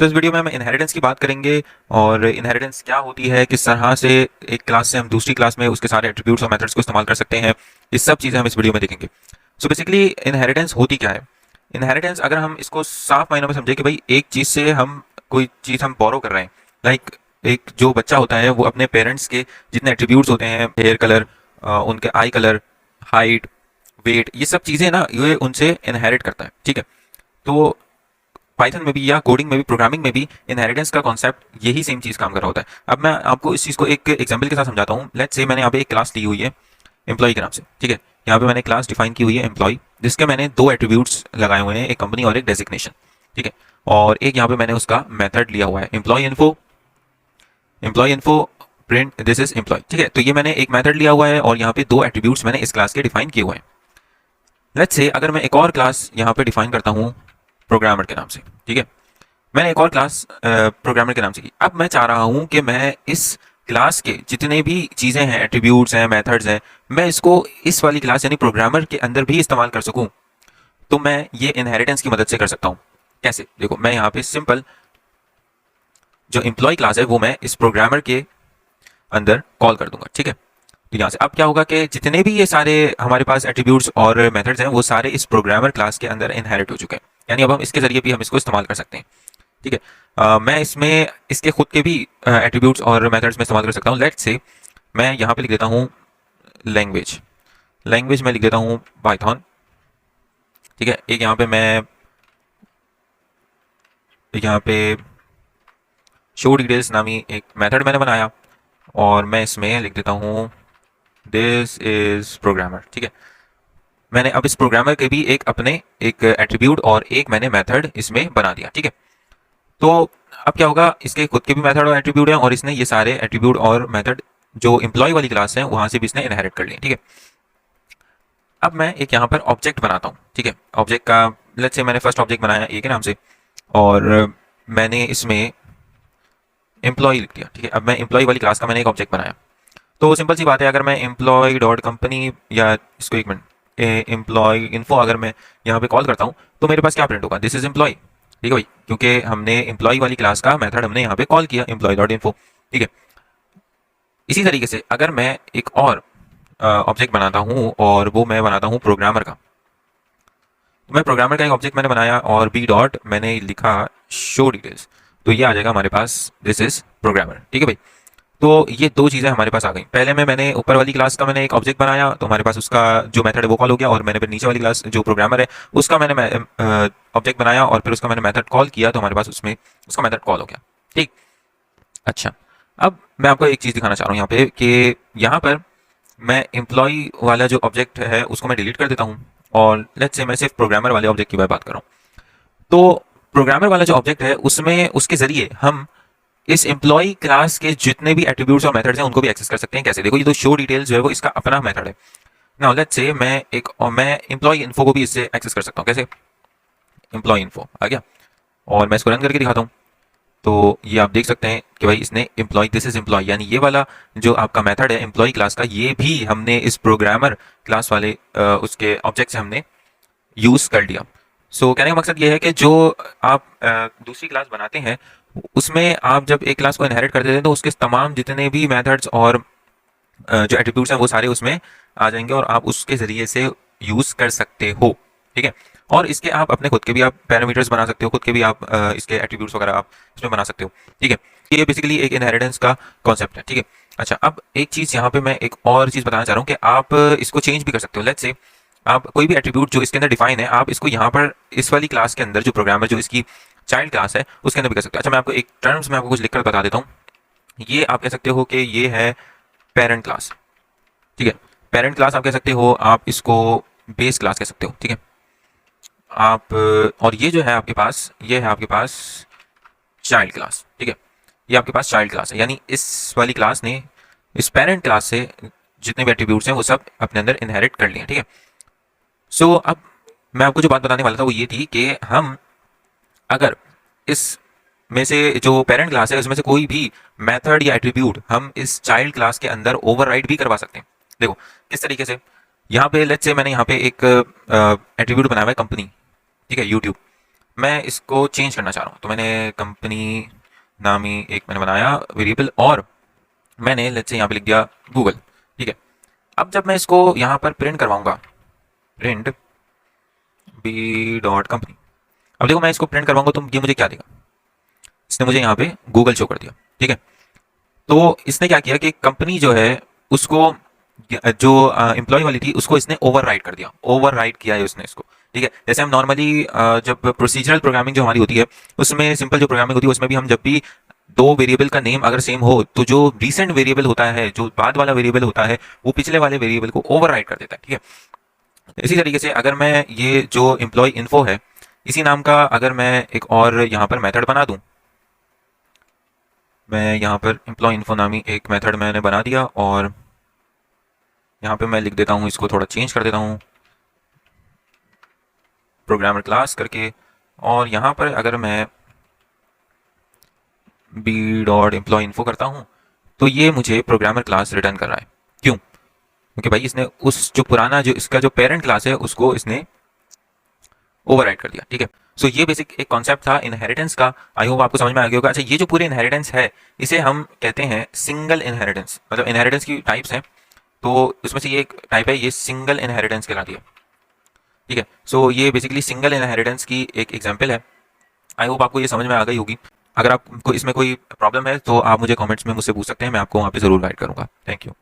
तो इस वीडियो में हम इनहेरिटेंस की बात करेंगे और इनहेरिटेंस क्या होती है, किस तरह से एक क्लास से हम दूसरी क्लास में उसके सारे एट्रीब्यूट्स और मेथड्स को इस्तेमाल कर सकते हैं। ये सब चीज़ें हम इस वीडियो में देखेंगे। सो बेसिकली इनहेरिटेंस होती क्या है। इनहेरिटेंस अगर हम इसको साफ मायनों में समझे कि भाई एक चीज़ से हम कोई चीज़ हम बोरो कर रहे हैं, लाइक एक जो बच्चा होता है वो अपने पेरेंट्स के जितने एट्रीब्यूट्स होते हैं, हेयर कलर, उनके आई कलर, हाइट, वेट, ये सब चीज़ें ना ये उनसे इनहेरिट करता है। ठीक है, तो पाइथन में भी या कोडिंग में भी, प्रोग्रामिंग में भी इनहेरिटेंस का कॉन्सेप्ट यही सेम चीज़ काम कर रहा होता है। अब मैं आपको इस चीज़ को एक एग्जांपल के साथ समझाता हूँ। लेट्स से मैंने यहाँ पे एक क्लास ली हुई है एम्प्लॉय के नाम से। ठीक है, यहाँ पे मैंने क्लास डिफाइन की हुई है एम्प्लॉय, जिसके मैंने दो एट्रीब्यूट्स लगाए हुए हैं, एक कंपनी और एक डेजिग्नेशन। ठीक है, और एक यहाँ पे मैंने उसका मेथड लिया हुआ है employ info print this is employ. ठीक है, तो ये मैंने एक मेथड लिया हुआ है और यहाँ पे दो एट्रीब्यूट्स मैंने इस क्लास के डिफाइन किए हुए हैं। लेट्स से अगर मैं एक और क्लास यहाँ पे डिफाइन करता हूँ प्रोग्रामर के नाम से। ठीक है, मैंने एक और क्लास प्रोग्रामर के नाम से की। अब मैं चाह रहा हूं कि मैं इस क्लास के जितने भी चीज़ें हैं, एट्रीब्यूट्स हैं, मेथड्स हैं, मैं इसको इस वाली क्लास यानी प्रोग्रामर के अंदर भी इस्तेमाल कर सकूं। तो मैं ये इनहेरिटेंस की मदद से कर सकता हूं। कैसे? देखो, मैं यहाँ पे सिंपल जो एम्प्लॉय क्लास है वो मैं इस प्रोग्रामर के अंदर कॉल कर दूंगा। ठीक है, तो यहाँ से अब क्या होगा कि जितने भी ये सारे हमारे पास एट्रीब्यूट्स और मेथड्स हैं वो सारे इस प्रोग्रामर क्लास के अंदर इनहेरिट हो चुके हैं। यानी अब हम इसके जरिए भी हम इसको इस्तेमाल कर सकते हैं। ठीक है, मैं इसमें इसके खुद के भी एट्रीब्यूट्स और मेथड्स में इस्तेमाल कर सकता हूँ। लेट्स से मैं यहाँ पे लिख देता हूँ लैंग्वेज में लिख देता हूँ पाइथन। ठीक है, एक यहाँ पे शो डिटेल्स नामी एक मेथड मैंने बनाया और मैं इसमें लिख देता हूँ दिस इज प्रोग्रामर। ठीक है, मैंने अब इस प्रोग्रामर के भी एक अपने एक एट्रीब्यूट और एक मैंने मेथड इसमें बना दिया। ठीक है, तो अब क्या होगा, इसके खुद के भी मेथड और एट्रीब्यूट हैं और इसने ये सारे एट्रीब्यूट और मेथड जो एम्प्लॉय वाली क्लास है वहां से भी इसने इनहेरिट कर लिए। ठीक है, अब मैं एक यहाँ पर ऑब्जेक्ट बनाता हूँ। ठीक है, ऑब्जेक्ट का लेट्स से मैंने फर्स्ट ऑब्जेक्ट बनाया ए के नाम से और मैंने इसमें एम्प्लॉय लिख दिया। ठीक है, अब मैं एम्प्लॉय वाली क्लास का मैंने एक ऑब्जेक्ट बनाया। तो सिंपल सी बात है, अगर मैं एम्प्लॉय डॉट कंपनी या इसको एक मिनट एम्प्लॉय इन्फो अगर मैं यहाँ पे कॉल करता हूँ तो मेरे पास क्या प्रिंट होगा, दिस इज एम्प्लॉय। ठीक है भाई, क्योंकि हमने एम्प्लॉय वाली क्लास का मेथड हमने यहाँ पे कॉल किया एम्प्लॉय डॉट इन्फो। ठीक है, इसी तरीके से अगर मैं एक और ऑब्जेक्ट बनाता हूँ और वो मैं बनाता हूँ प्रोग्रामर का, तो मैं प्रोग्रामर का एक ऑब्जेक्ट मैंने बनाया और बी डॉट मैंने लिखा शो डिटेल्स, तो ये आ जाएगा हमारे पास दिस इज प्रोग्रामर। ठीक है भाई, तो ये दो चीज़ें हमारे पास आ गई। पहले में मैंने ऊपर वाली क्लास का मैंने एक ऑब्जेक्ट बनाया तो हमारे पास उसका जो मेथड है वो कॉल हो गया, और मैंने फिर नीचे वाली क्लास जो प्रोग्रामर है उसका मैंने ऑब्जेक्ट बनाया और फिर उसका मैंने मेथड कॉल किया तो हमारे पास उसमें उसका मेथड कॉल हो गया। ठीक, अच्छा, अब मैं आपको एक चीज़ दिखाना चाह रहा हूँ यहाँ पे कि यहाँ पर मैं एम्प्लॉय वाला जो ऑब्जेक्ट है उसको मैं डिलीट कर देता हूँ और लेट्स से मैं सिर्फ प्रोग्रामर वाले ऑब्जेक्ट की बात कर रहा हूँ। तो प्रोग्रामर वाला जो ऑब्जेक्ट है उसमें उसके जरिए हम इस एम्प्लॉय क्लास के जितने भी एट्रीब्यूट्स और मेथड्स हैं उनको भी एक्सेस कर सकते हैं। कैसे? देखो, ये तो शो डिटेल्स जो है वो इसका अपना मेथड है। नाउ लेट्स से मैं एम्प्लॉय इन्फो को भी इससे एक्सेस कर सकता हूँ। कैसे? एम्प्लॉय इन्फो आ गया और मैं इसको रन करके दिखाता हूँ। तो ये आप देख सकते हैं कि भाई इसने एम्प्लॉय दिस इज एम्प्लॉय, यानी ये वाला जो आपका मेथड है एम्प्लॉय क्लास का, ये भी हमने इस प्रोग्रामर क्लास वाले उसके ऑब्जेक्ट से हमने यूज कर लिया। सो कहने का मकसद ये है कि जो आप दूसरी क्लास बनाते हैं उसमें आप जब एक क्लास को इनहेरिट करते हैं तो उसके तमाम जितने भी मेथड्स और जो एट्रीब्यूट्स हैं वो सारे उसमें आ जाएंगे और आप उसके जरिए से यूज कर सकते हो। ठीक है, और इसके आप अपने खुद के भी आप पैरामीटर्स बना सकते हो, खुद के भी आप इसके एट्रीब्यूट्स वगैरह आप इसमें बना सकते हो। ठीक है, ये बेसिकली एक इनहेरिटेंस का कॉन्सेप्ट है। ठीक है, अच्छा, अब एक चीज़ यहाँ पे मैं एक और चीज़ बताना चाह रहा हूँ कि आप इसको चेंज भी कर सकते हो। लेट्स से आप कोई भी एट्रीब्यूट जो इसके अंदर डिफाइन है आप इसको यहाँ पर इस वाली क्लास के अंदर जो प्रोग्रामर जो इसकी चाइल्ड क्लास है उसके अंदर भी कर सकते हो। अच्छा, मैं आपको एक टर्म्स में आपको कुछ लिखकर बता देता हूँ। ये आप कह सकते हो कि ये है पेरेंट क्लास। ठीक है, पेरेंट क्लास आप कह सकते हो, आप इसको बेस क्लास कह सकते हो। ठीक है, आप और ये जो है आपके पास, ये है आपके पास चाइल्ड क्लास। ठीक है, ये आपके पास चाइल्ड क्लास है, यानी इस वाली क्लास ने इस पेरेंट क्लास से जितने भी एट्रीब्यूट्स हैं वो सब अपने अंदर इनहेरिट कर लिए। ठीक है, सो अब मैं आपको जो बात बताने वाला था वो ये थी कि हम अगर इस में से जो पेरेंट क्लास है उसमें से कोई भी मेथड या एट्रीब्यूट हम इस चाइल्ड क्लास के अंदर ओवरराइड भी करवा सकते हैं। देखो किस तरीके से, यहाँ पे लेट्स से मैंने यहाँ पे एक एट्रीब्यूट बनाया हुआ है कंपनी। ठीक है, यूट्यूब, मैं इसको चेंज करना चाह रहा हूँ, तो मैंने कंपनी नामी एक मैंने बनाया वेरिएबल और मैंने लेट्स से यहाँ पे लिख दिया गूगल। ठीक है, अब जब मैं इसको यहाँ पर प्रिंट करवाऊंगा, प्रिंट बी डॉट कंपनी, अब देखो मैं इसको प्रिंट करवाऊंगा तो ये मुझे क्या देगा, इसने मुझे यहाँ पे गूगल शो कर दिया। ठीक है, तो इसने क्या किया कि कंपनी जो है उसको, जो एम्प्लॉय वाली थी उसको इसने ओवरराइड कर दिया, ओवरराइड किया है उसने इसको। ठीक है, जैसे हम नॉर्मली जब प्रोसीजरल प्रोग्रामिंग जो हमारी होती है उसमें, सिंपल जो प्रोग्रामिंग होती है उसमें भी हम जब भी दो वेरिएबल का नेम अगर सेम हो तो जो रीसेंट वेरिएबल होता है, जो बाद वाला वेरिएबल होता है, वो पिछले वाले वेरिएबल को ओवरराइड कर देता है। ठीक है, इसी तरीके से अगर मैं ये जो एम्प्लॉय इन्फो है इसी नाम का अगर मैं एक और यहाँ पर मेथड बना दूं, मैं यहाँ पर एम्प्लॉय इन्फो नामी एक मेथड मैंने बना दिया और यहाँ पे मैं लिख देता हूँ, इसको थोड़ा चेंज कर देता हूँ प्रोग्रामर क्लास करके, और यहाँ पर अगर मैं बी डॉट एम्प्लॉय इन्फो करता हूँ तो ये मुझे प्रोग्रामर क्लास रिटर्न कर रहा है। क्यों? क्योंकि भाई इसने उस जो पुराना जो इसका जो पेरेंट क्लास है उसको इसने ओवरराइड कर दिया। ठीक है, सो ये बेसिक एक कॉन्सेप्ट था इनहेरिटेंस का। आई होप आपको समझ में आ गया होगा। अच्छा, ये जो पूरे इनहेरिटेंस है इसे हम कहते हैं सिंगल इनहेरिटेंस, मतलब इनहेरिटेंस की टाइप्स हैं तो उसमें से ये एक टाइप है, ये सिंगल इनहेरिटेंस कहलाती है। ठीक है, सो ये बेसिकली सिंगल इनहेरिटेंस की एक एग्जांपल है। आई होप आपको ये समझ में आ गई होगी। अगर आपको इसमें कोई प्रॉब्लम है तो आप मुझे कमेंट्स में मुझसे पूछ सकते हैं, मैं आपको वहाँ पे ज़रूर गाइड करूँगा। Thank you.